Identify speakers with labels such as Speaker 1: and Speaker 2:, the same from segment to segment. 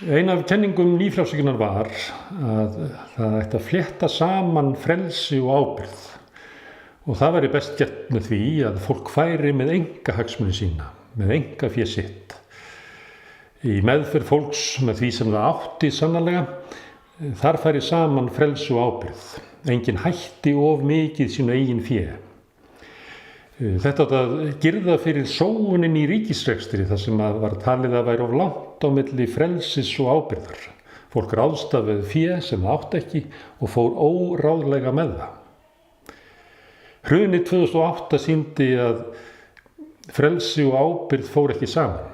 Speaker 1: Ein af kenningum nýfrjálshyggjunnar var að það ætti að flétta saman frelsi og ábyrgð og það væri best gert með því að fólk færi með einkahagsmuni sína, með einkafé sitt. Í meðferð fólks með því sem það átti sannarlega, þar færi saman frelsi og ábyrgð. Enginn hætti of mikið sínu eigin fé. Þetta átti að girða fyrir sóunin í ríkisrekstri þar sem var talið að væri of langt á milli frelsis og ábyrgðar. Fólk ráðstafaði fé sem það átti ekki og fór óráðlega með það. Hrunið 2008 sýndi að frelsi og ábyrgð fór ekki saman.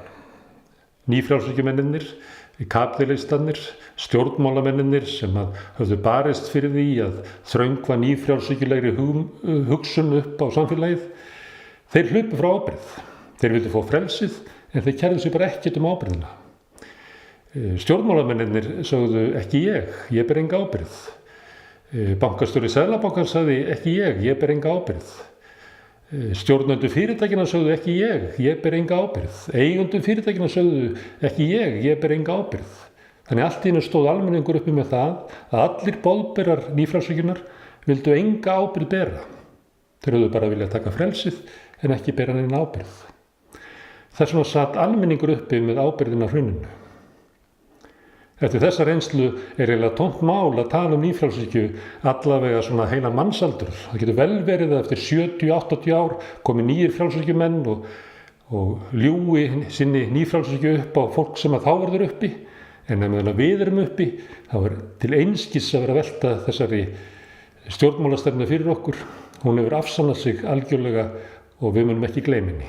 Speaker 1: Nýfrjálshyggjumennirnir, kapítalistarnir, stjórnmálamennirnir sem höfðu barist fyrir því að þröngva nýfrjálshyggjulegri hugsun upp á samfélagið, þeir hlupu frá ábyrgð. Þeir vildu fá frelsið en þeir kærðu sig bara ekkert ábyrgðina. Stjórnmálamennirnir sögðu ekki ég ber enga ábyrgð. Bankastjóri Seðlabankans sagði ekki ég ber enga ábyrgð. Stjórnendur fyrirtækina sögðu ekki ég ber enga ábyrgð. Eigendur fyrirtækina sögðu ekki ég ber enga ábyrgð. Þannig allt í einu stóð almenningur uppi með það að allir boðberar nýfrjálshyggjunnar vildu enga ábyrgð bera. Þeir höfðu bara viljað taka frelsið en ekki bera neina ábyrgð. Þess vegna satt almenningur uppi með ábyrgðina hruninu. Eftir þessa reynslu eiginlega tómt mál að tala nýfrjálshyggju allavega svona heilan mannsaldur. Það getur vel verið að eftir 70-80 ár komi nýjir frjálshyggjumenn og ljúgi sinni nýfrjálshyggju upp á fólk sem að þá verður uppi. En ef við erum uppi, þá til einskis að vera að velta þessari stjórnmálastefnu fyrir okkur. Hún hefur afsannað sig algjörlega og við munum ekki gleyma henni.